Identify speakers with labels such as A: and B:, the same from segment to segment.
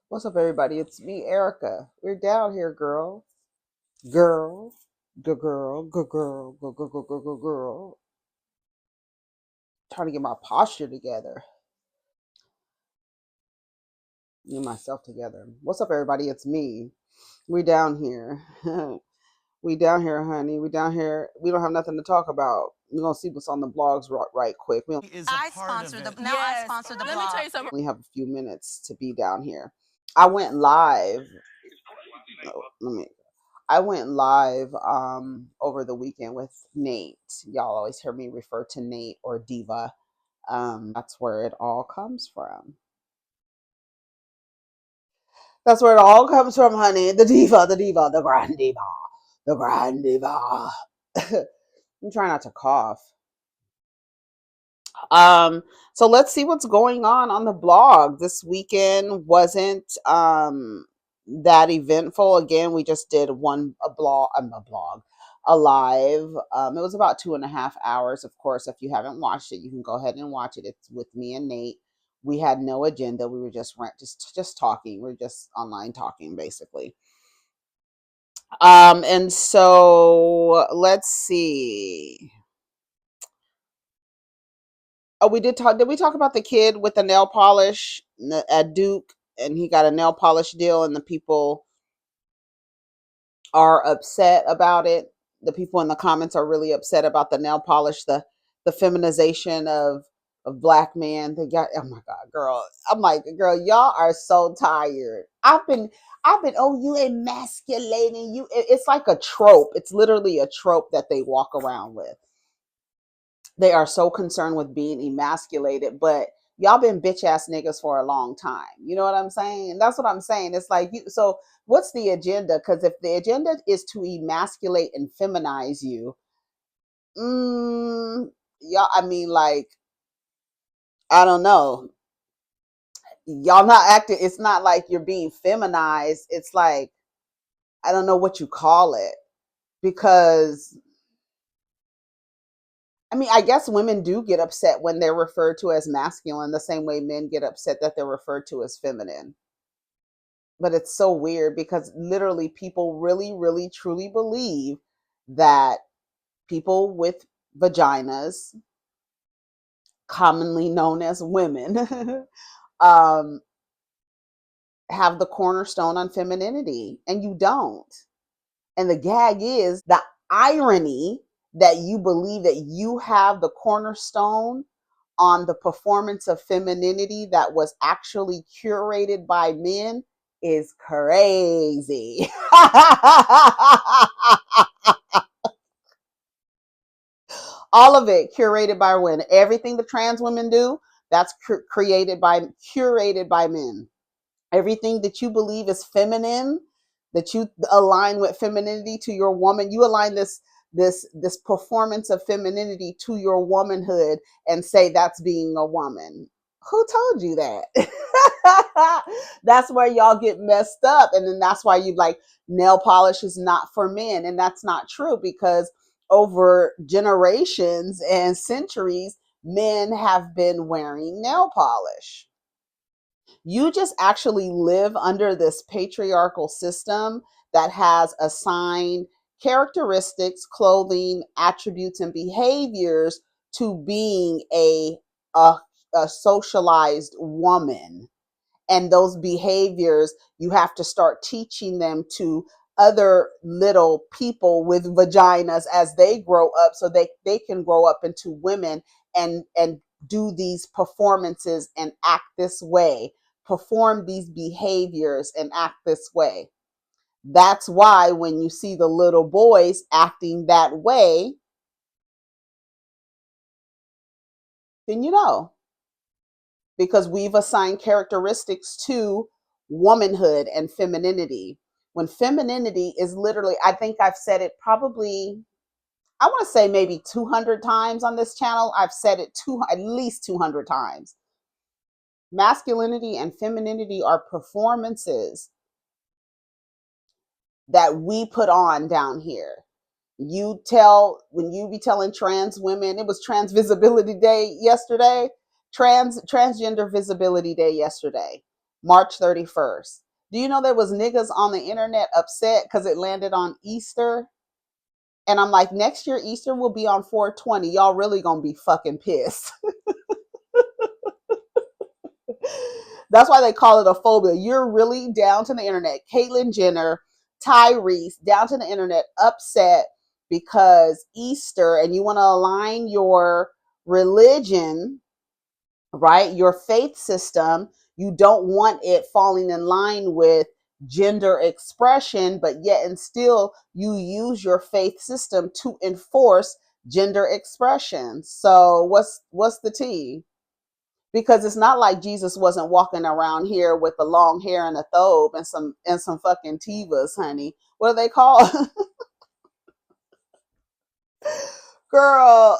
A: What's up, everybody? It's me, Erica. We're down here, girl. Girl. Good girl. Good girl. Good girl. Good girl. Good girl. Trying to get my posture together. Get myself together. What's up, everybody? It's me. We down here. We down here, honey. We down here. We don't have nothing to talk about. We're going to see what's on the blogs right quick.
B: I sponsor the blog. Let me tell you something.
A: only have a few minutes to be down here. I went live. I went live over the weekend with Nate. Y'all always hear me refer to Nate or Diva. That's where it all comes from. That's where it all comes from, honey. The diva, the grand diva, the grand diva. I'm trying not to cough. So let's see what's going on the blog. This weekend wasn't that eventful. Again, we just did a live. It was about 2.5 hours. Of course, if you haven't watched it, you can go ahead and watch it. It's with me and Nate. We had no agenda. We were just talking. We are just online talking, basically. And so let's see. Oh, we did talk. Did we talk about the kid with the nail polish at Duke, and he got a nail polish deal, and the people are upset about it? The people in the comments are really upset about the nail polish, the feminization of black men. They got, oh my God, girl. I'm like, girl, y'all are so tired. I've been, oh, you emasculating you. It's like a trope. It's literally a trope that they walk around with. They are so concerned with being emasculated, but y'all been bitch ass niggas for a long time. You know what I'm saying? And that's what I'm saying. It's like, so what's the agenda? Because if the agenda is to emasculate and feminize you, y'all, I mean, like, I don't know. Y'all not acting. It's not like you're being feminized. It's like, I don't know what you call it, because I mean, I guess women do get upset when they're referred to as masculine, the same way men get upset that they're referred to as feminine. But it's so weird because literally people really, really, truly believe that people with vaginas, commonly known as women, have the cornerstone on femininity, and you don't. And the gag is the irony that you believe that you have the cornerstone on the performance of femininity that was actually curated by men is crazy. All of it curated by women. Everything the trans women do, that's curated by men. Everything that you believe is feminine, that you align with femininity to your woman, you align this performance of femininity to your womanhood and say that's being a woman. Who told you that? That's where y'all get messed up. And then that's why you like nail polish is not for men. And that's not true, because over generations and centuries, men have been wearing nail polish. You just actually live under this patriarchal system that has assigned characteristics, clothing, attributes, and behaviors to being a socialized woman. And those behaviors, you have to start teaching them to other little people with vaginas as they grow up, so they can grow up into women and do these performances and act this way, perform these behaviors and act this way. That's why when you see the little boys acting that way, then you know, because we've assigned characteristics to womanhood and femininity, when femininity is literally, I think I've said it probably, I want to say maybe 200 times on this channel. I've said it at least 200 times. Masculinity and femininity are performances that we put on down here. When you be telling trans women, it was TransVisibilityDay yesterday, Transgender Visibility Day yesterday. March 31st. Do you know there was niggas on the internet upset because it landed on Easter? And I'm like, next year Easter will be on 420. Y'all really gonna be fucking pissed. That's why they call it a phobia. You're really down to the internet. Caitlyn Jenner, Tyrese, down to the internet, upset because Easter, and you want to align your religion, right? Your faith system. You don't want it falling in line with gender expression, but yet and still you use your faith system to enforce gender expression. So what's the tea? Because it's not like Jesus wasn't walking around here with the long hair and a thobe and some fucking tivas, honey. What are they called? Girl.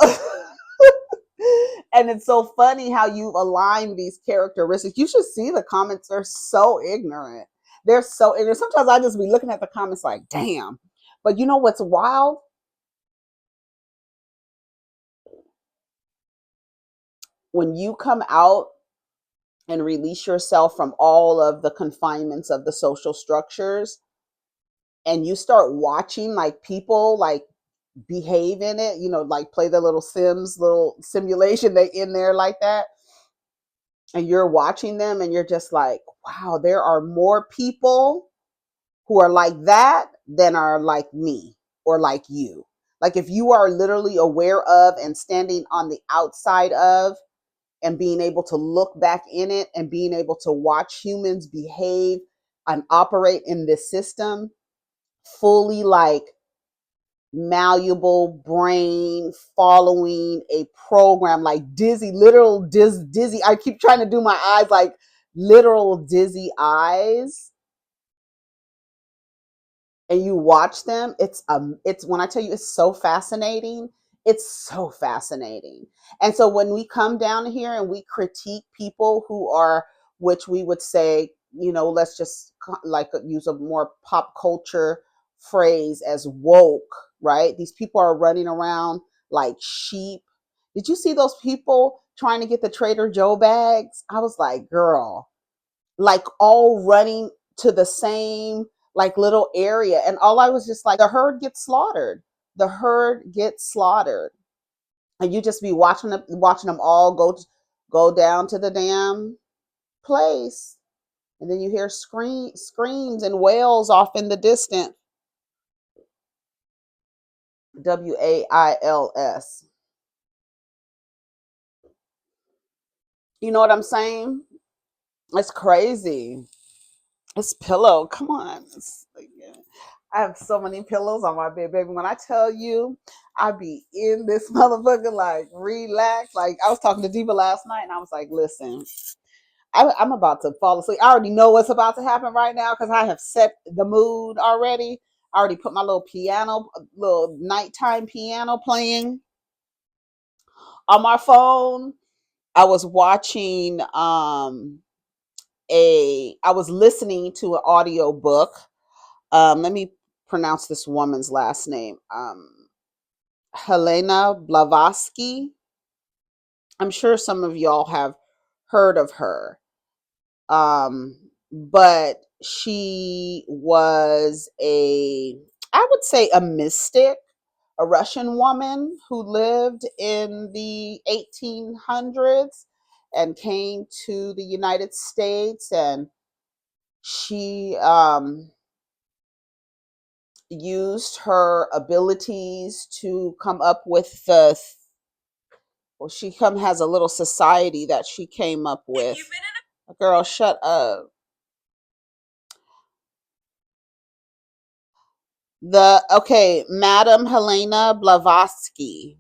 A: And it's so funny how you align these characteristics. You should see the comments. They're so ignorant. They're so ignorant. Sometimes I just be looking at the comments like, damn. But you know what's wild? When you come out and release yourself from all of the confinements of the social structures, and you start watching like people like behave in it, you know, like play the little Sims, little simulation, they in there like that. And you're watching them and you're just like, wow, there are more people who are like that than are like me or like you. Like if you are literally aware of and standing on the outside of and being able to look back in it and being able to watch humans behave and operate in this system fully like malleable brain following a program like dizzy, literal dizzy. I keep trying to do my eyes like literal dizzy eyes, and you watch them. It's when I tell you it's so fascinating. It's so fascinating. And so when we come down here and we critique people who are, which we would say, you know, let's just like use a more pop culture phrase as woke, right? These people are running around like sheep. Did you see those people trying to get the Trader Joe bags? I was like, girl, like all running to the same like little area. And all I was just like, the herd gets slaughtered. The herd gets slaughtered. And you just be watching them all go down to the damn place. And then you hear screams and wails off in the distance. WAILS. You know what I'm saying? It's crazy. This pillow, come on. I have so many pillows on my bed, baby. When I tell you, I be in this motherfucker like relax. Like I was talking to Diva last night, and I was like, "Listen, I'm about to fall asleep. I already know what's about to happen right now because I have set the mood already. I already put my little piano, little nighttime piano playing on my phone. I was watching I was listening to an audio book. Let me pronounce this woman's last name. Helena Blavatsky. I'm sure some of y'all have heard of her. But she was I would say a mystic, a Russian woman who lived in the 1800s and came to the United States, and she used her abilities to come up with she has a little society that she came up with. Girl, shut up. Madam Helena Blavatsky.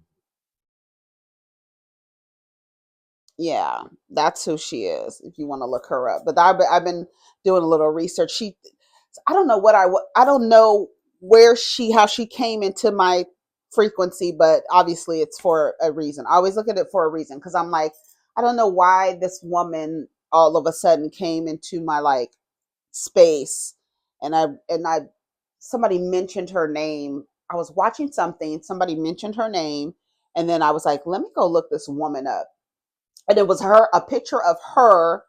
A: Yeah, that's who she is. If you want to look her up, but I've been doing a little research. I don't know I don't know how she came into my frequency, but obviously it's for a reason. I always look at it for a reason because I'm like, I don't know why this woman all of a sudden came into my like space, and I somebody mentioned her name. I was watching something, somebody mentioned her name, and then I was like, let me go look this woman up. And it was a picture of her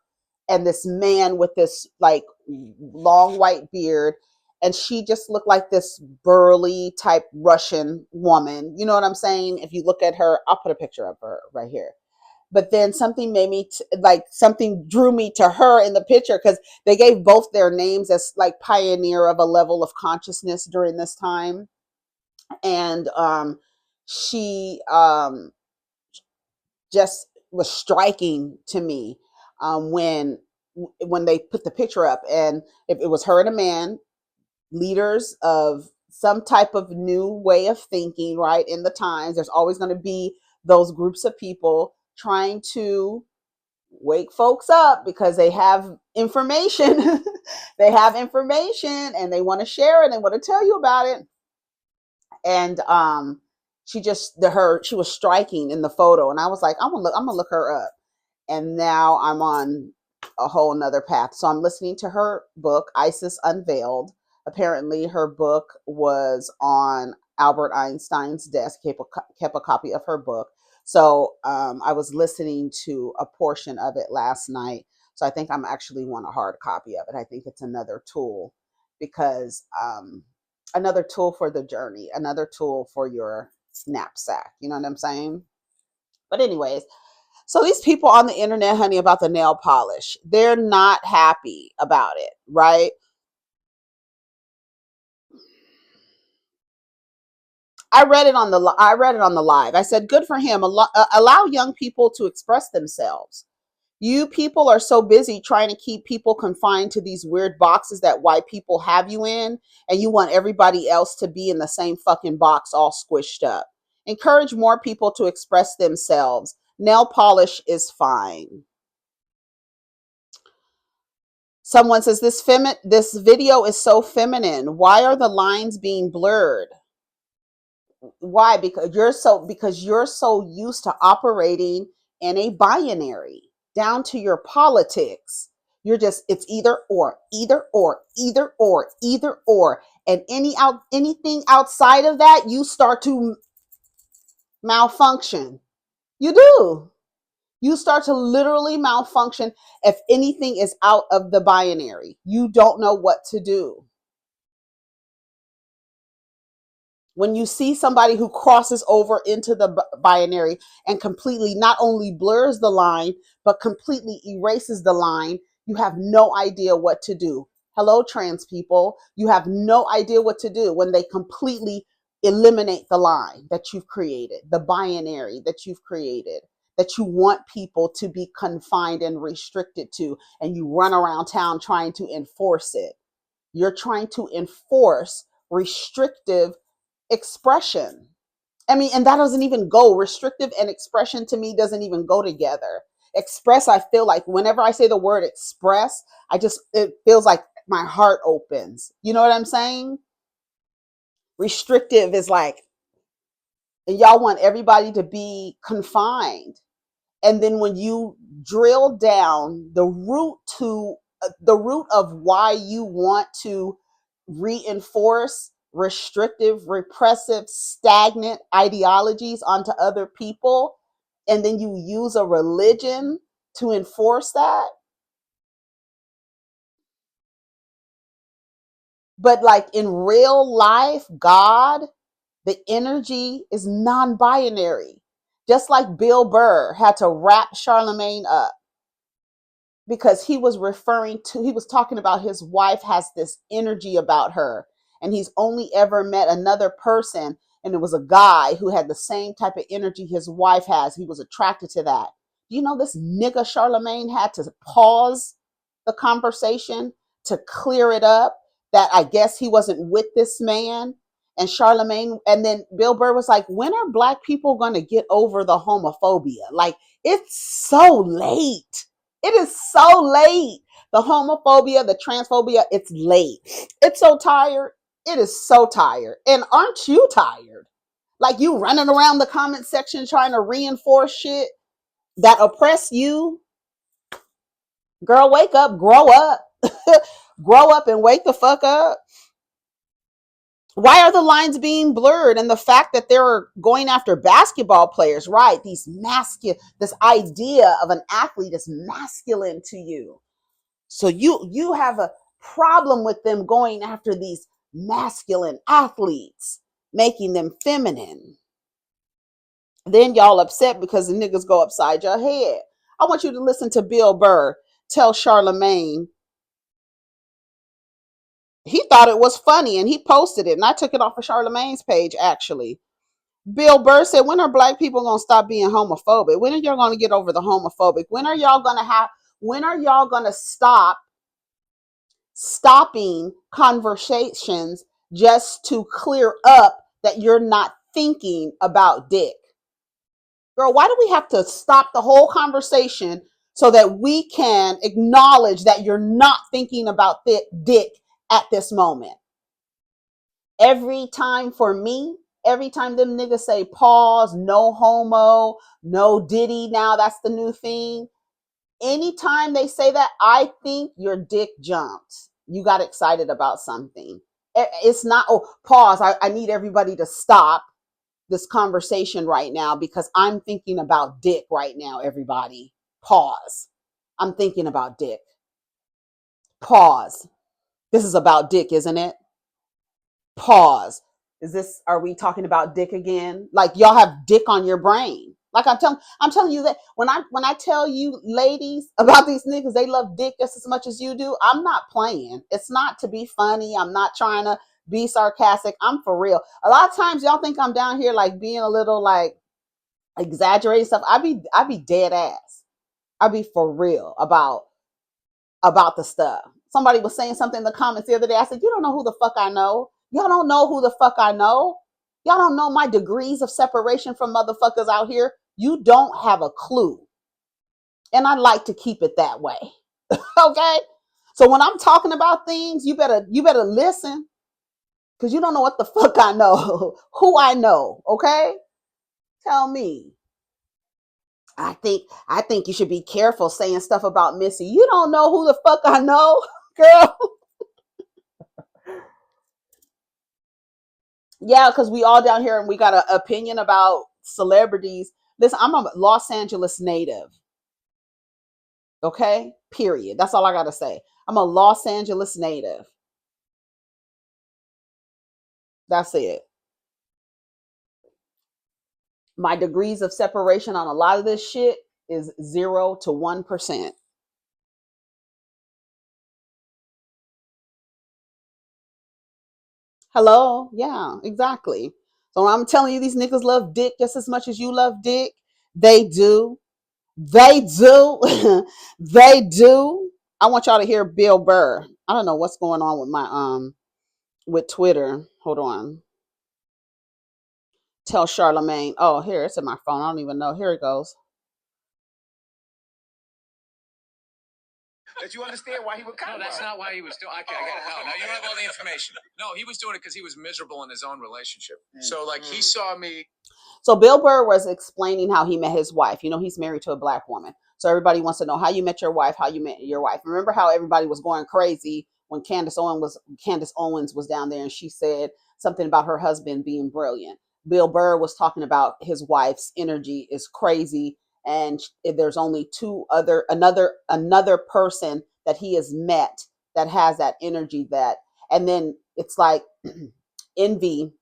A: and this man with this like long white beard, and she just looked like this burly type Russian woman. You know what I'm saying? If you look at her, I'll put a picture of her right here. But then something made me like something drew me to her in the picture, because they gave both their names as like pioneer of a level of consciousness during this time. And she just was striking to me when they put the picture up, and if it was her and a man, leaders of some type of new way of thinking, right? In the times, there's always going to be those groups of people trying to wake folks up because they have information. They have information and they want to share it and want to tell you about it. And she was striking in the photo, and I was like, I'm gonna look her up. And now I'm on a whole nother path. So I'm listening to her book, Isis Unveiled. Apparently her book was on Albert Einstein's desk, kept a copy of her book. So I was listening to a portion of it last night. So I think I'm actually want a hard copy of it. I think it's another tool, because another tool for the journey, another tool for your knapsack. You know what I'm saying? But anyways, so these people on the internet, honey, about the nail polish, they're not happy about it, right? I read it on the live. I said, good for him. Allow young people to express themselves. You people are so busy trying to keep people confined to these weird boxes that white people have you in, and you want everybody else to be in the same fucking box, all squished up. Encourage more people to express themselves. Nail polish is fine. Someone says this video is so feminine. Why are the lines being blurred? Why? Because you're so used to operating in a binary, down to your politics. You're just, it's either or, either or, either or, either or. And anything outside of that, you start to malfunction. You do. You start to literally malfunction if anything is out of the binary. You don't know what to do. When you see somebody who crosses over into the binary and completely not only blurs the line, but completely erases the line, you have no idea what to do. Hello, trans people. You have no idea what to do when they completely eliminate the line that you've created, the binary that you've created, that you want people to be confined and restricted to, and you run around town trying to enforce it. You're trying to enforce restrictive expression. I mean, and that doesn't even go. Restrictive and expression to me doesn't even go together. Express, I feel like whenever I say the word express, it feels like my heart opens. You know what I'm saying? Restrictive is like, and y'all want everybody to be confined. And then when you drill down the root of why you want to reinforce restrictive, repressive, stagnant ideologies onto other people, and then you use a religion to enforce that. But like in real life, God, the energy is non-binary. Just like Bill Burr had to wrap Charlemagne up because he was talking about his wife has this energy about her, and he's only ever met another person, and it was a guy who had the same type of energy his wife has. He was attracted to that. You know, this nigga Charlemagne had to pause the conversation to clear it up, that I guess he wasn't with this man. And Charlemagne, and then Bill Burr was like, when are black people going to get over the homophobia? Like, it's so late. It is so late. The homophobia, the transphobia, it's late. It's so tired. It is so tired. And aren't you tired? Like, you running around the comment section trying to reinforce shit that oppress you. Girl, wake up, grow up. Grow up and wake the fuck up. Why are the lines being blurred? And the fact that they're going after basketball players, right? This idea of an athlete is masculine to you. So you have a problem with them going after these masculine athletes, making them feminine. Then y'all upset because the niggas go upside your head. I want you to listen to Bill Burr tell Charlemagne. He thought it was funny and he posted it, and I took it off of Charlemagne's page actually. Bill Burr said, when are black people gonna stop being homophobic? When are y'all gonna get over the homophobic? When are y'all gonna stop stopping conversations just to clear up that you're not thinking about dick? Girl, why do we have to stop the whole conversation so that we can acknowledge that you're not thinking about dick at this moment? Every time for me, every time them niggas say pause, no homo, no diddy, now that's the new thing. Anytime they say that, I think your dick jumped. You got excited about something. It's not, oh, pause. I need everybody to stop this conversation right now because I'm thinking about dick right now, everybody. Pause. I'm thinking about dick. Pause. This is about dick, isn't it? Pause. Are we talking about dick again? Like y'all have dick on your brain. Like I'm telling you that when I tell you ladies about these niggas, they love dick just as much as you do. I'm not playing. It's not to be funny. I'm not trying to be sarcastic. I'm for real. A lot of times y'all think I'm down here like being a little like exaggerating stuff. I be dead ass. I be for real about the stuff. Somebody was saying something in the comments the other day. I said, you don't know who the fuck I know. Y'all don't know who the fuck I know. Y'all don't know my degrees of separation from motherfuckers out here. You don't have a clue. And I like to keep it that way. Okay? So when I'm talking about things, you better listen. Because you don't know what the fuck I know. Who I know. Okay? Tell me. I think you should be careful saying stuff about Missy. You don't know who the fuck I know, girl. Yeah, because we all down here and we got an opinion about celebrities. Listen, I'm a Los Angeles native. Okay? Period. That's all I got to say. I'm a Los Angeles native. That's it. My degrees of separation on a lot of this shit is 0 to 1%. Hello? Yeah, exactly. So I'm telling you, these niggas love dick just as much as you love dick. They do. They do. They do. I want y'all to hear Bill Burr. I don't know what's going on with my with Twitter. Hold on. Tell Charlemagne. Oh, here, it's in my phone. I don't even know. Here it goes.
C: Did you understand why he would come? No, that's not why he was doing. Okay, I get it. No, you don't have all the information. No, he was doing it because he was miserable in his own relationship. So, like, he saw me.
A: So Bill Burr was explaining how he met his wife. You know, he's married to a black woman. So everybody wants to know how you met your wife, how you met your wife. Remember how everybody was going crazy when Candace Owens was down there and she said something about her husband being brilliant. Bill Burr was talking about his wife's energy is crazy, and there's only another person that he has met that has that energy. And then it's like envy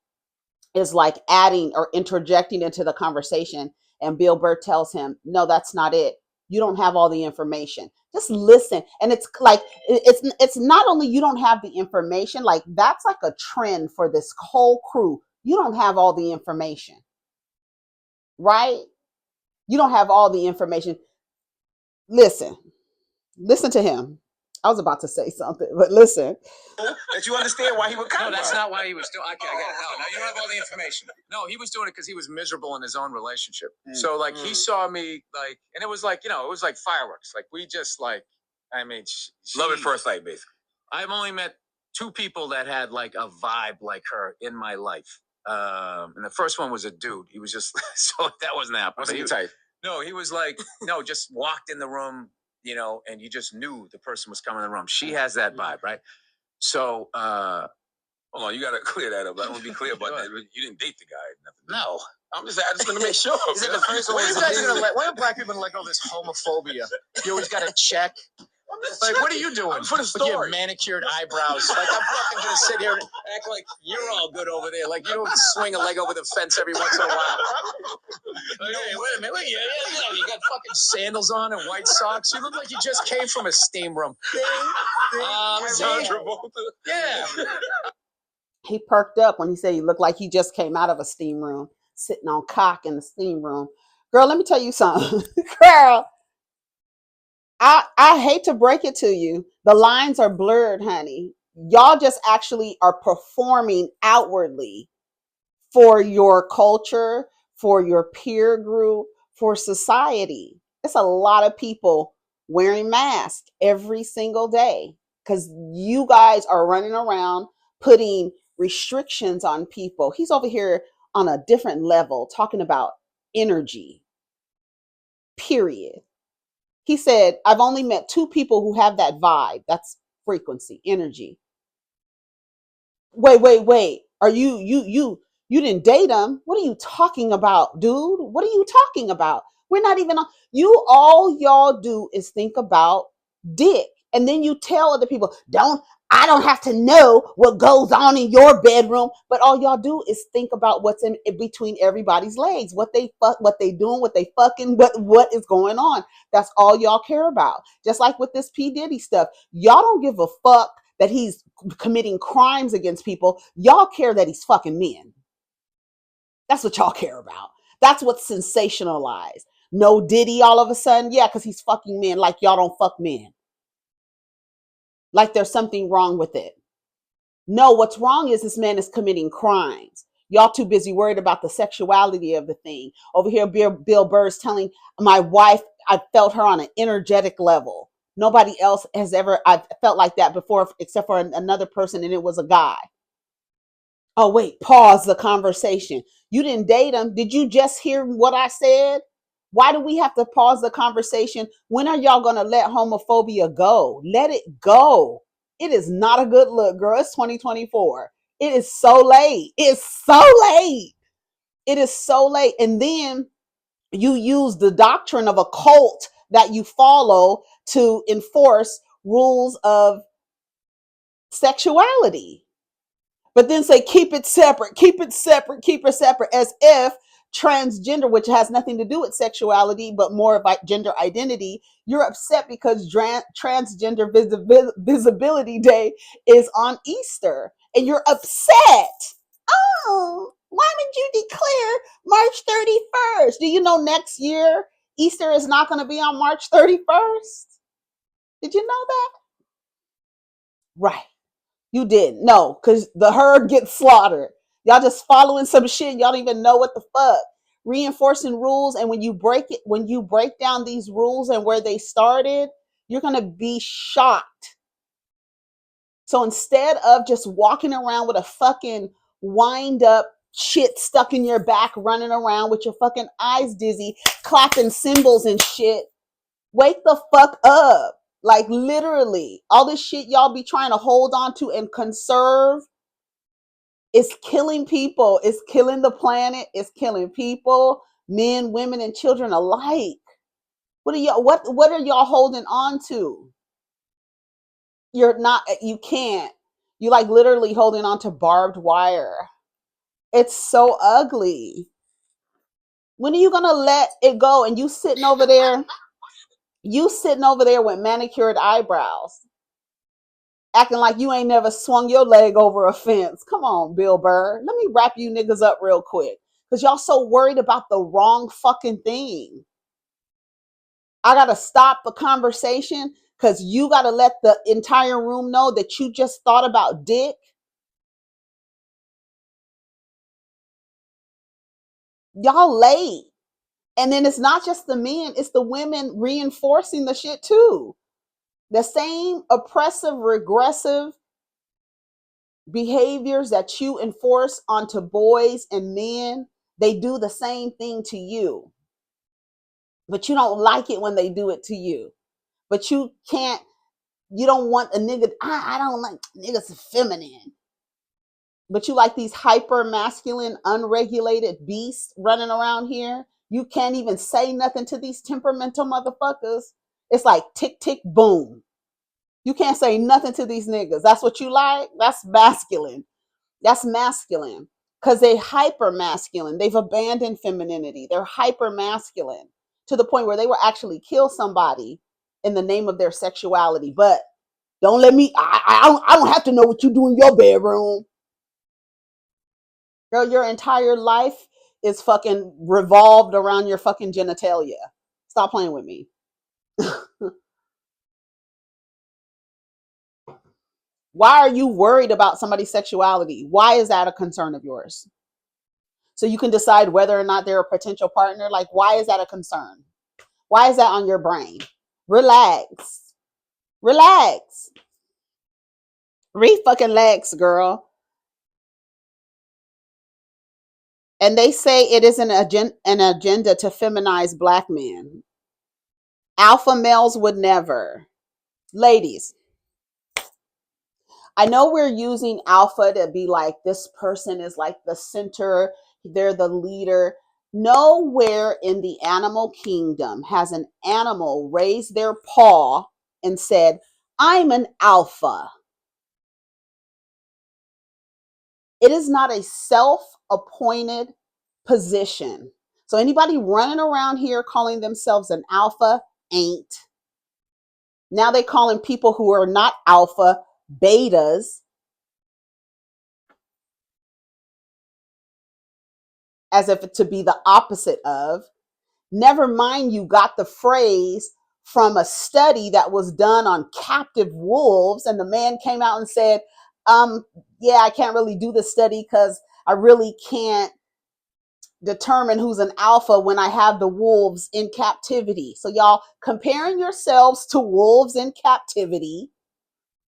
A: is like adding or interjecting into the conversation, and Bill Burr tells him, no, that's not it. You don't have all the information. Just listen. And it's like it's not only you don't have the information, like that's like a trend for this whole crew. You don't have all the information, right? You don't have all the information. Listen to him. I was about to say something, but listen.
C: Did you understand why he would come? No, that's not why he was doing. Okay, I get it. No, you don't have all the information. No, he was doing it because he was miserable in his own relationship. So, like, he saw me, like, and it was like, it was like fireworks. Like, we just, like, I mean, love at first sight, basically. I've only met 2 people that had, like, a vibe like her in my life. And the first one was a dude. He was just, so that wasn't happening. Wasn't he type? No, he was like, no, just walked in the room, and you just knew the person was coming in the room. She has that vibe, right? So, hold on, you got to clear that up. I want to be clear about that. You didn't date the guy. Nothing. No. I just going to make sure. Is it the first one? When are black people going to let go of this homophobia? You always got to check. Like, what are you doing? For the story. With your manicured eyebrows. Like, I'm fucking gonna sit here and act like you're all good over there. Like, you don't swing a leg over the fence every once in a while. Like, hey, wait a minute. Yeah. You got fucking sandals on and white socks. You look like you just came from a steam room. Yeah.
A: He perked up when he said he looked like he just came out of a steam room, sitting on cock in the steam room. Girl, let me tell you something. Girl, I hate to break it to you. The lines are blurred, honey. Y'all just actually are performing outwardly for your culture, for your peer group, for society. It's a lot of people wearing masks every single day because you guys are running around putting restrictions on people. He's over here on a different level talking about energy, period. He said, I've only met 2 people who have that vibe. That's frequency, energy. Wait. Are you didn't date him? What are you talking about, dude? What are you talking about? We're not even on. All y'all do is think about dick. And then you tell other people, I don't have to know what goes on in your bedroom, but all y'all do is think about what's in between everybody's legs, what they doing, what they fucking, what is going on. That's all y'all care about. Just like with this P. Diddy stuff, y'all don't give a fuck that he's committing crimes against people. Y'all care that he's fucking men. That's what y'all care about. That's what's sensationalized. No Diddy all of a sudden, yeah, because he's fucking men. Like y'all don't fuck men. Like there's something wrong with it. No, what's wrong is this man is committing crimes. Y'all too busy worried about the sexuality of the thing. Over here, Bill Burr is telling my wife I felt her on an energetic level. Nobody else has ever, I've felt like that before, except for another person, and it was a guy. Oh, wait, pause the conversation. You didn't date him. Did you just hear what I said? Why do we have to pause the conversation? When are y'all going to let homophobia go? Let it go. It is not a good look, girl. It's 2024. It is so late. It's so late. It is so late. And then you use the doctrine of a cult that you follow to enforce rules of sexuality. But then say, keep it separate, as if transgender, which has nothing to do with sexuality, but more about gender identity, you're upset because Transgender Visibility Day is on Easter. And you're upset. Oh, why did you declare March 31st? Do you know next year Easter is not going to be on March 31st? Did you know that? Right. You didn't. No, because the herd gets slaughtered. Y'all just following some shit. Y'all don't even know what the fuck. Reinforcing rules, and when you break down these rules and where they started, you're gonna be shocked. So instead of just walking around with a fucking wind up shit stuck in your back, running around with your fucking eyes dizzy, clapping cymbals and shit, wake the fuck up. Like literally, all this shit y'all be trying to hold on to and conserve is killing people. It's killing the planet. It's killing people, men, women, and children alike. What are y'all holding on to? You can't. You like literally holding on to barbed wire. It's so ugly. When are you gonna let it go? And you sitting over there with manicured eyebrows, acting like you ain't never swung your leg over a fence. Come on, Bill Burr. Let me wrap you niggas up real quick. Because y'all so worried about the wrong fucking thing. I got to stop the conversation because you got to let the entire room know that you just thought about dick. Y'all late. And then it's not just the men, it's the women reinforcing the shit too. The same oppressive, regressive behaviors that you enforce onto boys and men, they do the same thing to you. But you don't like it when they do it to you. But you don't want a nigga, I don't like niggas feminine. But you like these hyper masculine, unregulated beasts running around here. You can't even say nothing to these temperamental motherfuckers. It's like tick, tick, boom. You can't say nothing to these niggas. That's what you like? That's masculine. That's masculine. Because they hyper masculine. They've abandoned femininity. They're hyper masculine to the point where they will actually kill somebody in the name of their sexuality. But don't let me, I don't have to know what you do in your bedroom. Girl, your entire life is fucking revolved around your fucking genitalia. Stop playing with me. Why are you worried about somebody's sexuality? Why is that a concern of yours? So you can decide whether or not they're a potential partner. Like, why is that a concern? Why is that on your brain? Relax. Relax. Fucking legs, girl. And they say it is an agenda to feminize black men. Alpha males would never. Ladies, I know we're using alpha to be like, this person is like the center, they're the leader. Nowhere in the animal kingdom has an animal raised their paw and said, I'm an alpha. It is not a self-appointed position. So anybody running around here calling themselves an alpha ain't. Now they calling people who are not alpha betas, as if to be the opposite of. Never mind, you got the phrase from a study that was done on captive wolves, and the man came out and said, yeah, I can't really do the study because I really can't determine who's an alpha when I have the wolves in captivity. So y'all comparing yourselves to wolves in captivity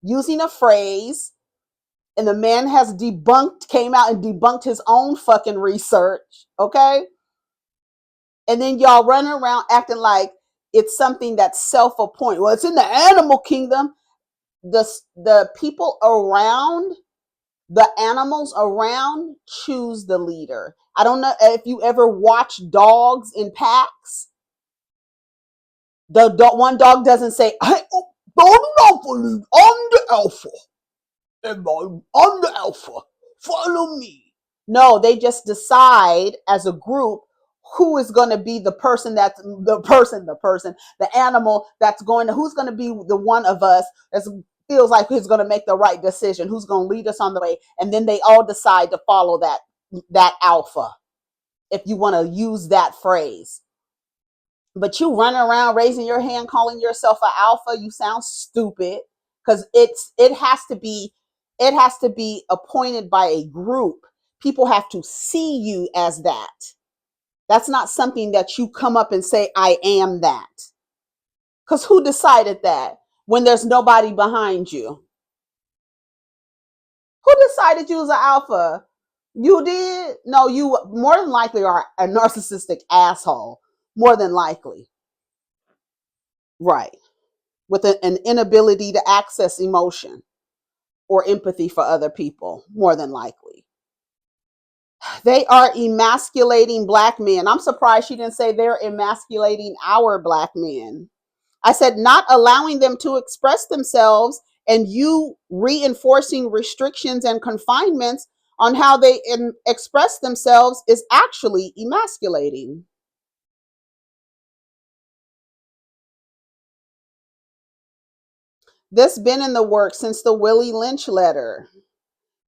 A: using a phrase, and the man has came out and debunked his own fucking research, okay? And then y'all running around acting like it's something that's self-appointed. Well, it's in the animal kingdom. The people around, the animals around choose the leader. I don't know if you ever watch dogs in packs. One dog doesn't say, hey, I'm the alpha. I'm the alpha. Follow me. No, they just decide as a group who is going to be the person that's the animal that's who's going to be the one of us that feels like who's going to make the right decision, who's going to lead us on the way. And then they all decide to follow that alpha, if you want to use that phrase. But you running around raising your hand, calling yourself an alpha, you sound stupid, because it has to be appointed by a group. People have to see you as that. That's not something that you come up and say, I am that. Because who decided that when there's nobody behind you? Who decided you was an alpha? You did? No, you more than likely are a narcissistic asshole. More than likely. Right. With an inability to access emotion or empathy for other people, more than likely. They are emasculating black men. I'm surprised she didn't say they're emasculating our black men. I said not allowing them to express themselves and you reinforcing restrictions and confinements on how they express themselves is actually emasculating. This been in the works since the Willie Lynch letter.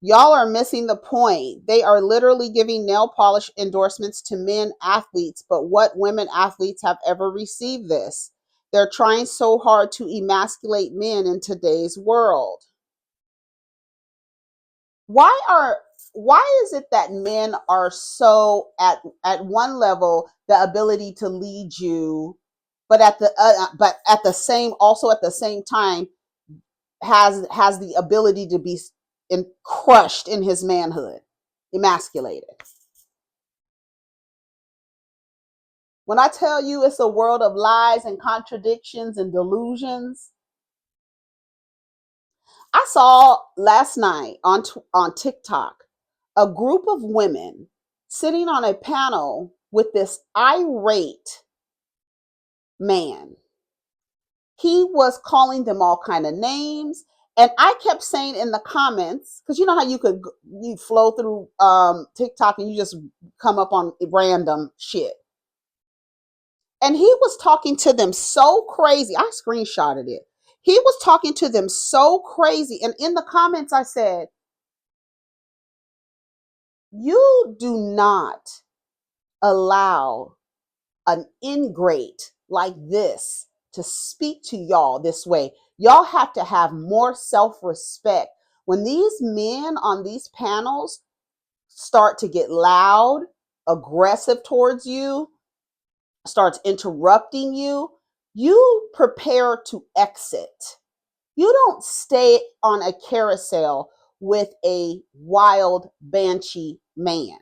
A: Y'all are missing the point. They are literally giving nail polish endorsements to men athletes, but what women athletes have ever received this? They're trying so hard to emasculate men in today's world. Why is it that men are so at one level the ability to lead you, but at the same time has the ability to be crushed in his manhood, emasculated. When I tell you it's a world of lies and contradictions and delusions, I saw last night on TikTok a group of women sitting on a panel with this irate man. he was calling them all kind of names. And I kept saying in the comments, because you know how you flow through TikTok and you just come up on random shit. And he was talking to them so crazy. I screenshotted it. He was talking to them so crazy. And in the comments, I said, you do not allow an ingrate like this to speak to y'all this way. Y'all have to have more self-respect. When these men on these panels start to get loud, aggressive towards you, starts interrupting you, you prepare to exit. You don't stay on a carousel with a wild banshee man.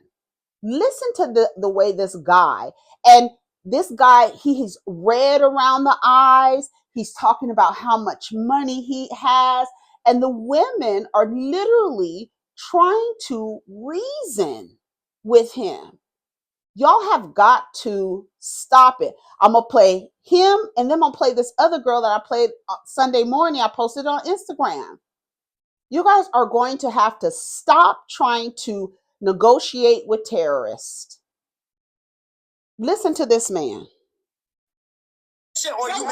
A: Listen to the way this guy, and this guy, he's red around the eyes. He's talking about how much money he has. And the women are literally trying to reason with him. Y'all have got to stop it. I'm going to play him, and then I'm going to play this other girl that I played Sunday morning. I posted on Instagram. You guys are going to have to stop trying to negotiate with terrorists. Listen to this man.
D: Or you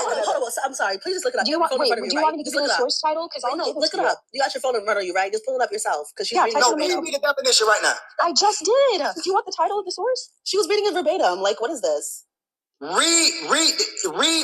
D: I'm sorry. Please just look it up. Do you want me to give you the source title? Because I'll look it up. You got your phone in front of you, right? Just pull it up yourself. Because she's reading verbatim. Read me the definition right now. I just did. Do you want the title of the source? She was reading it verbatim. Like, what is this? Read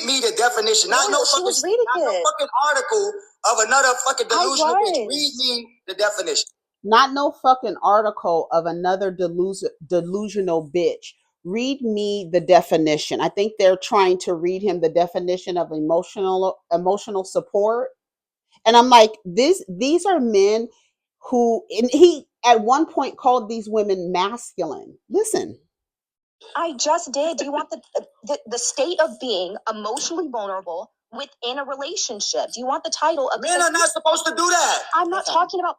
D: me the definition. Not no fucking article of another fucking delusional bitch. Read me the definition.
A: Not no fucking article of another delusional bitch. Read me the definition. I think they're trying to read him the definition of emotional support. And I'm like, these are men who, and he at one point called these women masculine. Listen.
D: I just did. Do you want the state of being emotionally vulnerable within a relationship? Do you want the title of...
C: Men are not supposed to do that.
D: I'm not talking about...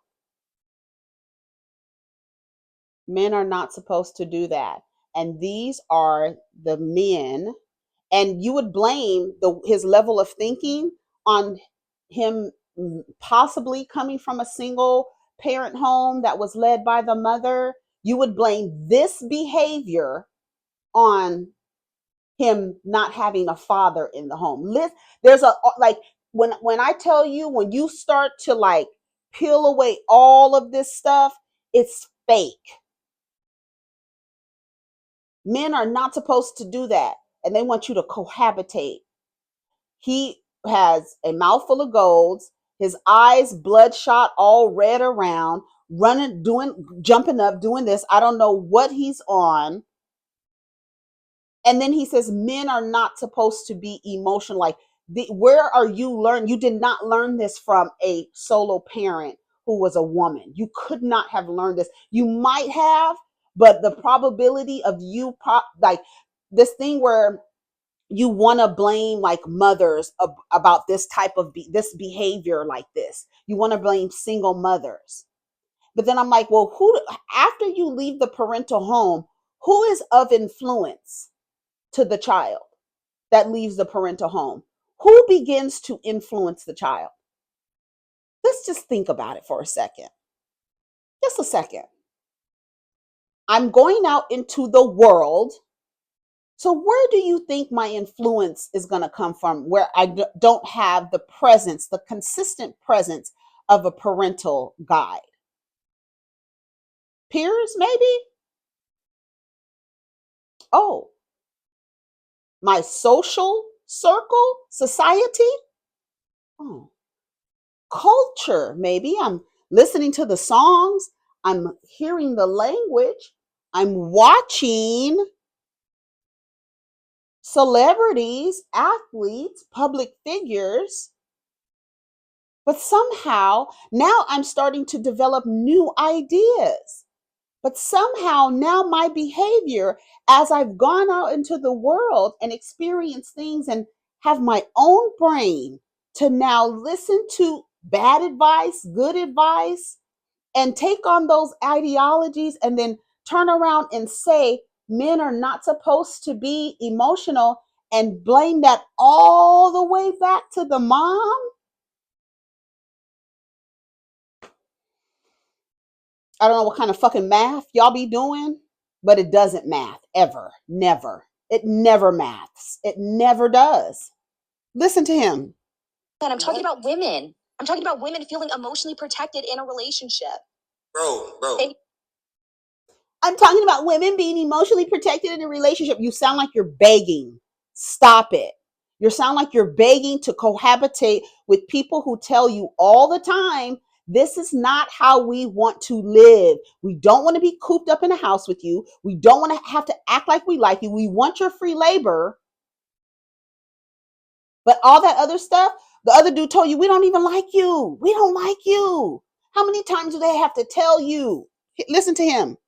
A: Men are not supposed to do that. And these are the men, and you would blame his level of thinking on him possibly coming from a single parent home that was led by the mother. You would blame this behavior on him not having a father in the home. There's when I tell you, when you start to like peel away all of this stuff, it's fake. Men are not supposed to do that, and they want you to cohabitate. He has a mouthful of golds, his eyes bloodshot, all red around, jumping up, doing this. I don't know what he's on. And then he says men are not supposed to be emotional. Like, where are you learn? You did not learn this from a solo parent who was a woman. You could not have learned this. You might have, but the probability of you like this thing where you want to blame like mothers about this type of this behavior like this. You want to blame single mothers. But then I'm like, well, who, after you leave the parental home, who is of influence to the child that leaves the parental home? Who begins to influence the child? Let's just think about it for a second. Just a second. I'm going out into the world. So where do you think my influence is going to come from, where I don't have the presence, the consistent presence of a parental guide? Peers, maybe? Oh, my social circle, society? Oh, culture, maybe. I'm listening to the songs. I'm hearing the language. I'm watching celebrities, athletes, public figures. But somehow now I'm starting to develop new ideas. But somehow now my behavior, as I've gone out into the world and experienced things and have my own brain to now listen to bad advice, good advice, and take on those ideologies and then turn around and say men are not supposed to be emotional, and blame that all the way back to the mom? I don't know what kind of fucking math y'all be doing, but it doesn't math ever. Never. It never maths. It never does. Listen to him.
D: And I'm talking about women. I'm talking about women feeling emotionally protected in a relationship.
C: Bro.
A: I'm talking about women being emotionally protected in a relationship. You sound like you're begging. Stop it. You sound like you're begging to cohabitate with people who tell you all the time, this is not how we want to live. We don't want to be cooped up in a house with you. We don't want to have to act like we like you. We want your free labor. But all that other stuff, the other dude told you, we don't even like you. We don't like you. How many times do they have to tell you? Listen to him.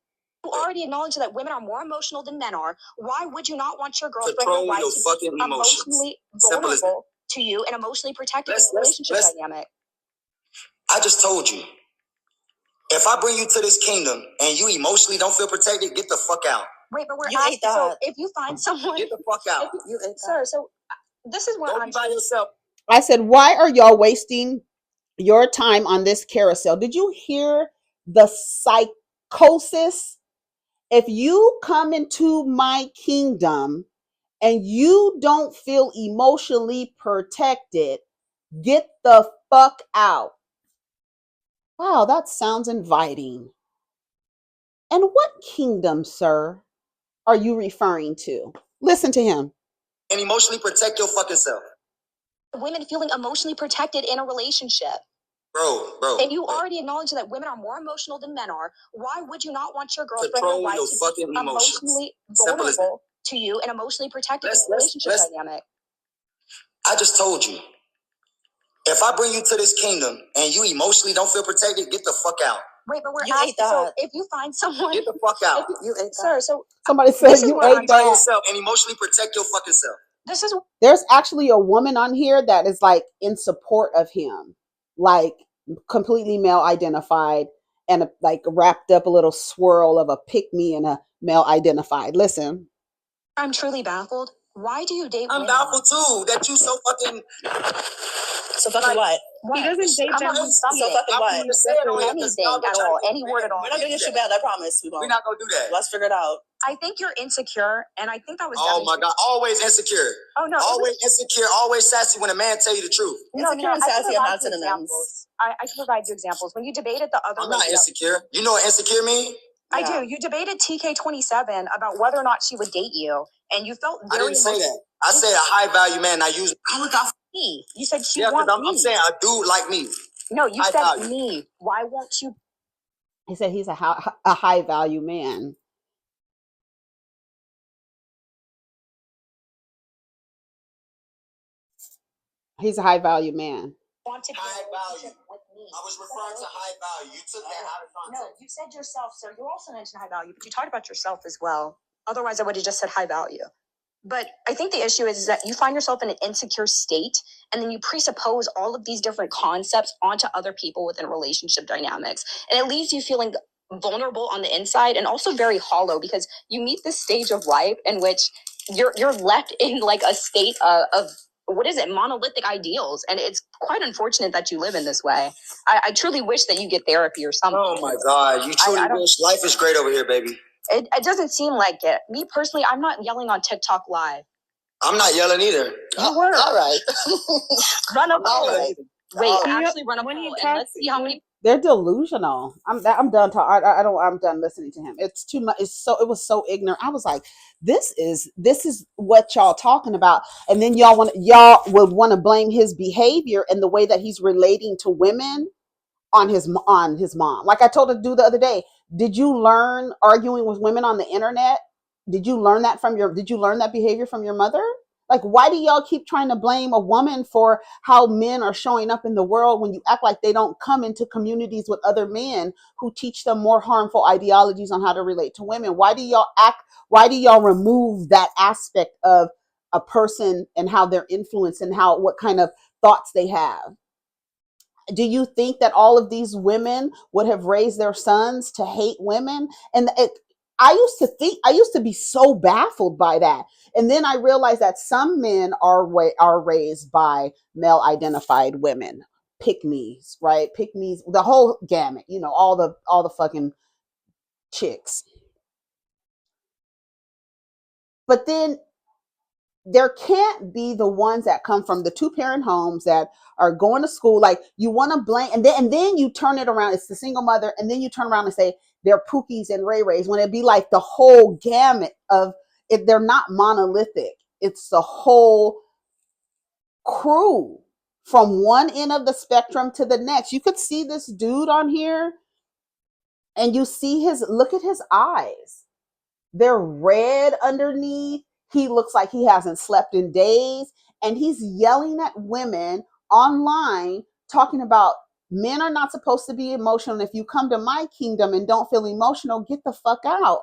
D: You already acknowledge that women are more emotional than men are. Why would you not want your girlfriend or wife to be emotionally vulnerable to you and emotionally protected in a relationship dynamic?
C: I just told you. If I bring you to this kingdom and you emotionally don't feel protected, get the fuck out.
D: Wait, but we're asking, so if you find someone...
C: Get the fuck out.
D: Sir, so this is where
C: I'm by yourself.
A: I said, why are y'all wasting your time on this carousel? Did you hear the psychosis? If you come into my kingdom and you don't feel emotionally protected, get the fuck out. Wow, that sounds inviting. And what kingdom, sir, are you referring to? Listen to him.
C: And emotionally protect your fucking self.
D: Women feeling emotionally protected in a relationship.
C: Bro.
D: And you already acknowledge that women are more emotional than men are. Why would you not want your girlfriend or wife to be emotionally vulnerable to you and emotionally protected in a relationship dynamic?
C: I just told you. If I bring you to this kingdom and you emotionally don't feel protected, get the fuck out.
D: Wait, but we're asking, so if you find someone...
C: Get the fuck out.
D: Sir, so...
A: Somebody said you ate
C: by
A: that.
C: yourself and emotionally protect your fucking self.
A: There's actually a woman on here that is like in support of him, like completely male identified and like wrapped up a little swirl of a pick me and a male identified. Listen.
D: I'm truly baffled. Why do you date women?
C: I'm baffled too that you so fucking...
D: So fucking what?
B: He doesn't date them.
D: So fucking what? Anything at all. Any word at all.
C: We're not gonna get you bad, I promise. We're not gonna do that. Let's figure it out.
D: I think you're insecure, and I think that was...
C: Oh my God, always insecure.
D: Oh no.
C: Always insecure, always sassy when a man tell you the truth.
D: Insecure and sassy are not synonyms. I can provide you examples. When you debated the other...
C: I'm not insecure. You know what insecure mean?
D: I do. You debated TK27 about whether or not she would date you, and you felt very...
C: I didn't say that. I said a high value man. I look out for
D: me. You said she wants me.
C: I'm saying a dude like me.
D: No, you said me. Why won't you?
A: He said he's a high value man. He's a high value man.
C: High value. I was referring to high value. You took that out of context.
D: No, you said yourself, sir. You also mentioned high value, but you talked about yourself as well. Otherwise, I would have just said high value. But I think the issue is that you find yourself in an insecure state, and then you presuppose all of these different concepts onto other people within relationship dynamics. And it leaves you feeling vulnerable on the inside and also very hollow, because you meet this stage of life in which you're left in like a state of what is it, monolithic ideals. And it's quite unfortunate that you live in this way. I truly wish that you get therapy or something.
C: Oh my God, you truly wish. Life is great over here, baby.
D: It doesn't seem like it. Me personally, I'm not yelling on TikTok live.
C: I'm not yelling either.
D: You were.
C: All right.
D: Run a poll. Wait,
B: right.
D: actually run a poll and let's see how many...
A: They're delusional. I'm done talking. I'm done listening to him. It's too much. It was so ignorant. I was like, this is what y'all talking about. And then y'all would want to blame his behavior and the way that he's relating to women on his mom. Like I told a dude the other day, did you learn arguing with women on the internet? Did you learn that behavior from your mother? Like, why do y'all keep trying to blame a woman for how men are showing up in the world when you act like they don't come into communities with other men who teach them more harmful ideologies on how to relate to women? Why do y'all remove that aspect of a person and how they're influenced and what kind of thoughts they have? Do you think that all of these women would have raised their sons to hate women? And I used to be so baffled by that. And then I realized that some men are raised by male identified women, pick me's, right? Pick me's, the whole gamut, you know, all the fucking chicks. But then there can't be the ones that come from the 2-parent homes that are going to school. Like, you want to blame, and then you turn it around. It's the single mother, and then you turn around and say they're Pookies and Ray Rays, when it be like the whole gamut of it. They're not monolithic. It's the whole crew from one end of the spectrum to the next. You could see this dude on here, and you see look at his eyes. They're red underneath. He looks like he hasn't slept in days. And he's yelling at women online, talking about men are not supposed to be emotional. And if you come to my kingdom and don't feel emotional, get the fuck out.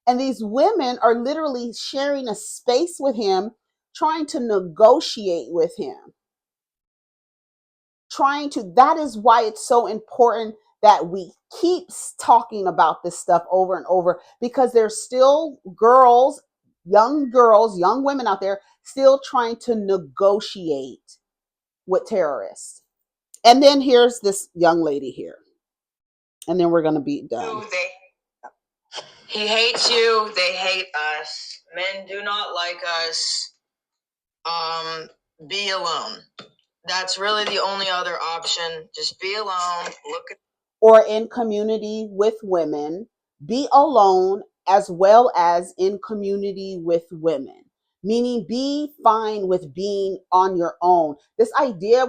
A: And these women are literally sharing a space with him, trying to negotiate with him. That is why it's so important that we keep talking about this stuff over and over, because there's still young women out there still trying to negotiate with terrorists. And then here's this young lady here. And then we're going to be done.
D: He hates you. They hate us. Men do not like us. Be alone. That's really the only other option. Just be alone.
A: Or in community with women. Be alone as well as in community with women. Meaning, be fine with being on your own. This idea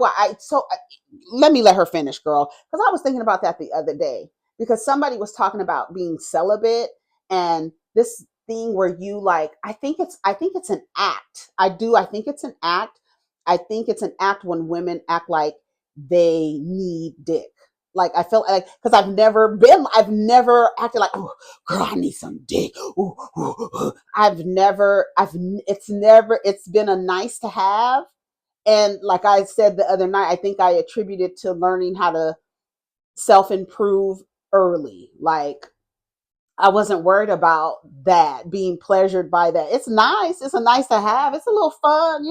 A: let me let her finish, girl. Because I was thinking about that the other day. Because somebody was talking about being celibate, and this thing where you like, I think it's an act. I think it's an act. I think it's an act when women act like they need dick. Like, I feel like, because I've never acted like, oh, girl, I need some dick. Ooh, ooh, ooh. It's been a nice to have. And like I said the other night, I think I attributed to learning how to self-improve early. Like, I wasn't worried about that, being pleasured by that. It's nice. It's a nice to have. It's a little fun,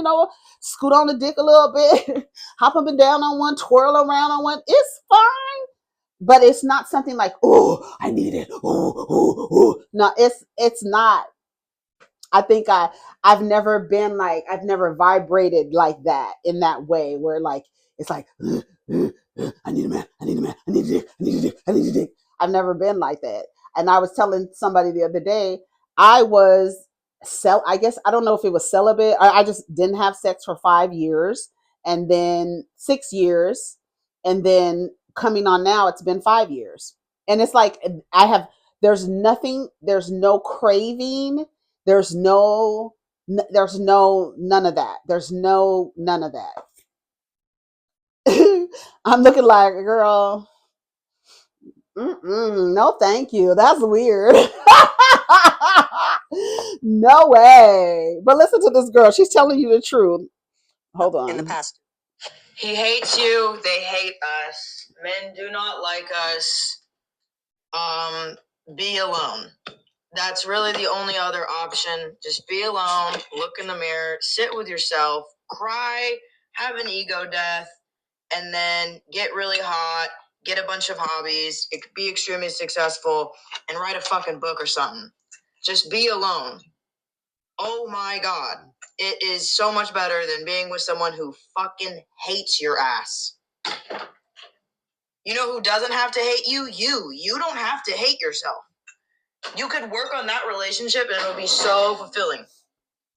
A: scoot on the dick a little bit, hop up and down on one, twirl around on one. It's fine. But it's not something like, oh, I need it. Oh. No, it's not. I think I've never vibrated like that, in that way, where like, it's like, I need a man. I need a man. I need a dick. I need a dick. I need a dick. I've never been like that. And I was telling somebody the other day, I guess, I don't know if it was celibate. I just didn't have sex for 5 years, and then 6 years, and then coming on now, it's been 5 years. And it's like, there's no craving. There's none of that. There's none of that. I'm looking like, girl, no thank you. That's weird. No way. But listen to this girl. She's telling you the truth. Hold on.
D: In the past. He hates you. They hate us. Men do not like us. Be alone. That's really the only other option. Just be alone. Look in the mirror. Sit with yourself. Cry. Have an ego death. And then get really hot. Get a bunch of hobbies. It could be extremely successful. And write a fucking book or something. Just be alone. Oh my God. It is so much better than being with someone who fucking hates your ass. You know who doesn't have to hate you? You. You don't have to hate yourself. You could work on that relationship and it'll be so fulfilling.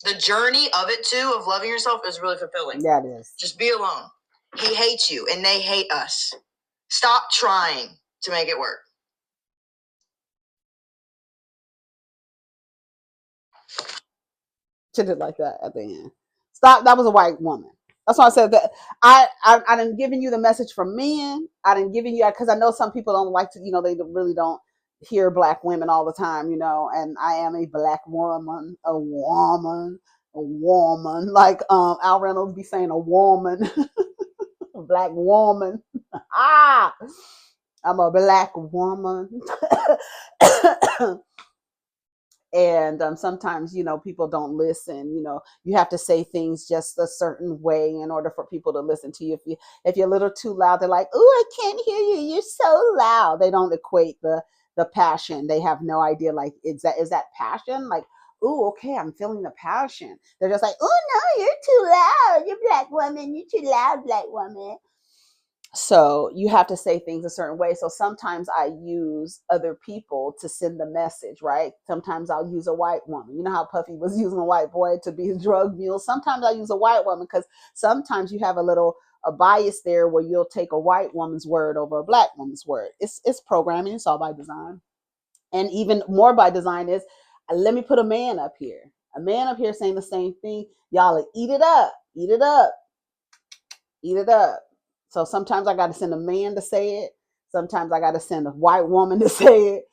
D: The journey of it too, of loving yourself, is really fulfilling.
A: Yeah, it is.
D: Just be alone. He hates you and they hate us. Stop trying to make it work.
A: She did like that at the end. Stop. That was a white woman. That's why I said that. I didn't giving you the message from men. I didn't giving you, because I know some people don't like to, they really don't hear black women all the time, and I am a black woman, a woman. Like Al Reynolds be saying, a woman, a black woman. I'm a black woman. And sometimes, people don't listen. You have to say things just a certain way in order for people to listen to you. If you're a little too loud, they're like, "Oh, I can't hear you. You're so loud." They don't equate the passion. They have no idea. Like, is that passion? Like, "Oh, okay, I'm feeling the passion." They're just like, "Oh no, you're too loud. You're black woman. You're too loud, black woman." So you have to say things a certain way. So sometimes I use other people to send the message, right? Sometimes I'll use a white woman. You know how Puffy was using a white boy to be his drug mule? Sometimes I'll use a white woman because sometimes you have a bias there where you'll take a white woman's word over a black woman's word. It's programming. It's all by design. And even more by design is, let me put a man up here. A man up here saying the same thing. Y'all will eat it up, eat it up, eat it up. So sometimes I got to send a man to say it. Sometimes I got to send a white woman to say it.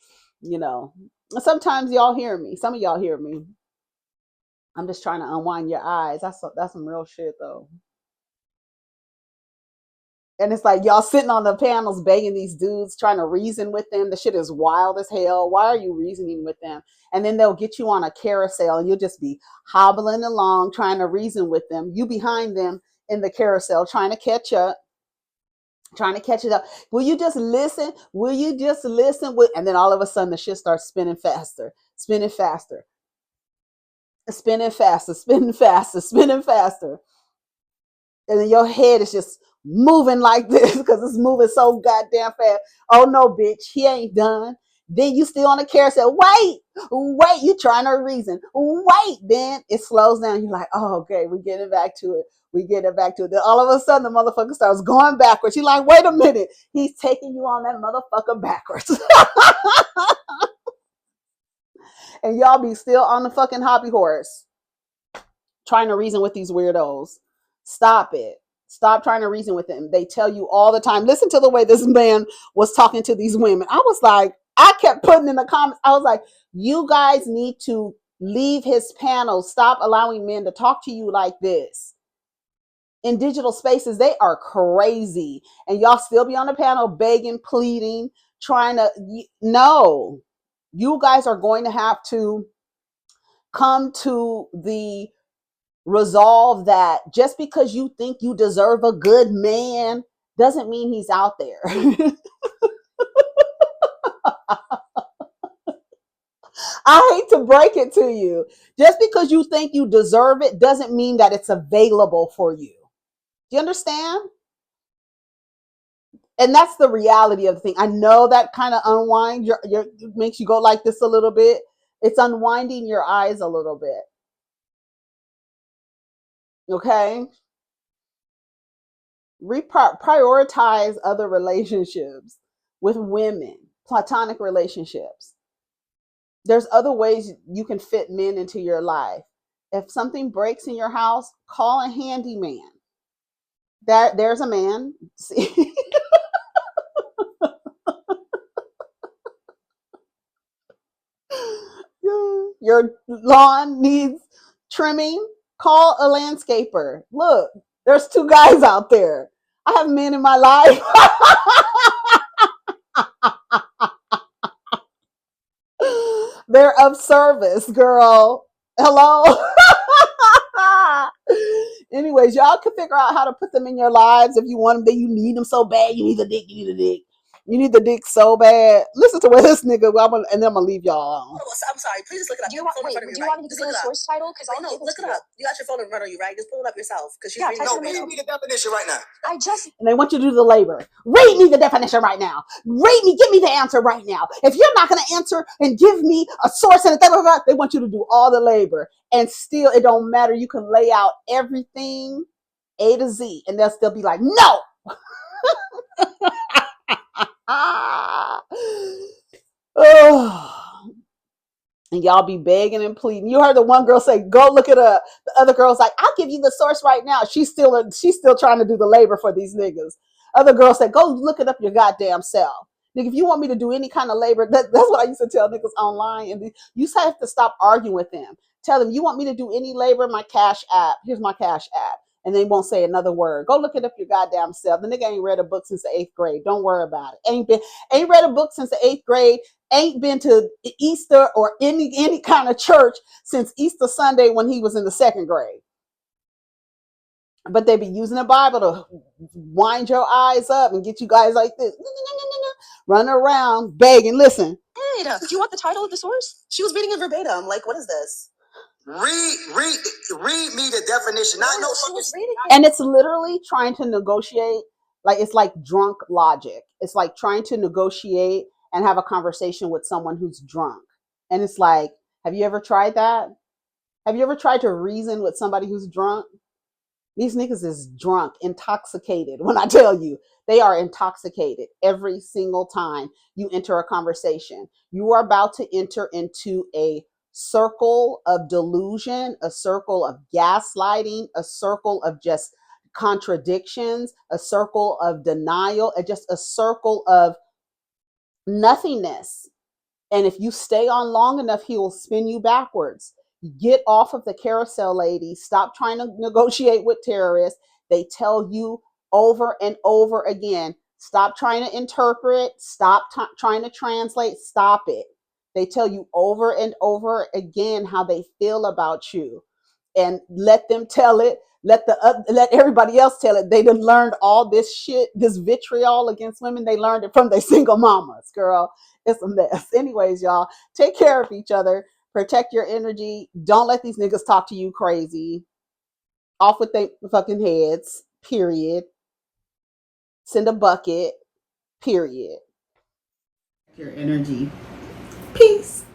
A: Sometimes y'all hear me. Some of y'all hear me. I'm just trying to unwind your eyes. That's some real shit though. And it's like y'all sitting on the panels begging these dudes, trying to reason with them. The shit is wild as hell. Why are you reasoning with them? And then they'll get you on a carousel and you'll just be hobbling along trying to reason with them. You behind them in the carousel trying to catch up. It up. Will you just listen? And then all of a sudden the shit starts spinning faster. And then your head is just moving like this because it's moving so goddamn fast. Oh no, bitch, he ain't done. Then you still on the carousel. Wait, you trying to reason. Wait, then it slows down. You're like, oh, okay, we're getting back to it. Then all of a sudden the motherfucker starts going backwards. You're like, wait a minute. He's taking you on that motherfucker backwards. And y'all be still on the fucking hobby horse trying to reason with these weirdos. Stop it. Stop trying to reason with them. They tell you all the time. Listen to the way this man was talking to these women. I kept putting in the comments, I was like, you guys need to leave his panel. Stop allowing men to talk to you like this. In digital spaces, they are crazy. And y'all still be on the panel begging, pleading, no. You guys are going to have to come to the resolve that just because you think you deserve a good man doesn't mean he's out there. I hate to break it to you. Just because you think you deserve it doesn't mean that it's available for you. Do you understand? And that's the reality of the thing. I know that kind of unwinds your makes you go like this a little bit. It's unwinding your eyes a little bit. Okay? Prioritize other relationships with women, platonic relationships. There's other ways you can fit men into your life. If something breaks in your house, call a handyman. There's a man. See? Your lawn needs trimming, call a landscaper. Look, there's 2 guys out there. I have men in my life. They're of service, girl. Hello. Anyways, y'all can figure out how to put them in your lives if you want them. Then you need them so bad. You need the dick. You need the dick so bad. Listen to where this nigga, and then I'm gonna leave y'all alone.
D: I'm sorry. Please just look it up. Do you want me to give you the source title? Because I know. Look it up. You got your phone in front of you, right? Just pull it up yourself. Because read me the definition right now.
A: And they want you to do the labor. Read me the definition right now. Give me the answer right now. If you're not gonna answer and give me a source and they want you to do all the labor. And still, it don't matter. You can lay out everything A to Z, and they'll still be like, no. And y'all be begging and pleading. You heard the one girl say, go look it up. The other girl's like, I'll give you the source right now. She's still trying to do the labor for these niggas. Other girl said, go look it up your goddamn self. Nigga, if you want me to do any kind of labor, that's what I used to tell niggas online. And you have to stop arguing with them. Tell them, you want me to do any labor? My Cash App. Here's my Cash App. and they won't say another word. Go look it up your goddamn self. The nigga ain't read a book since the 8th grade. Don't worry about it. Ain't read a book since the 8th grade. Ain't been to Easter or any kind of church since Easter Sunday when he was in the 2nd grade. But they be using the Bible to wind your eyes up and get you guys like this, run around begging. Listen.
D: Hey, do you want the title of the source? She was reading it verbatim. Like, what is this? Read me the definition. Not no. She was reading.
A: And it's literally trying to negotiate. Like, it's like drunk logic. It's like trying to negotiate and have a conversation with someone who's drunk. And it's like, have you ever tried that? Have you ever tried to reason with somebody who's drunk? These niggas is drunk, intoxicated. When I tell you, they are intoxicated every single time you enter a conversation. You are about to enter into a circle of delusion, a circle of gaslighting, a circle of just contradictions, a circle of denial, and just a circle of nothingness. And if you stay on long enough, he will spin you backwards. Get off of the carousel, ladies. Stop trying to negotiate with terrorists. They tell you over and over again, stop trying to interpret, stop trying to translate, stop it. They tell you over and over again how they feel about you, and let them tell it. Let everybody else tell it. They done learned all this shit, this vitriol against women. They learned it from their single mamas, girl. It's a mess. Anyways, y'all, take care of each other. Protect your energy. Don't let these niggas talk to you crazy. Off with their fucking heads, period. Send a bucket, period. Your energy. Peace.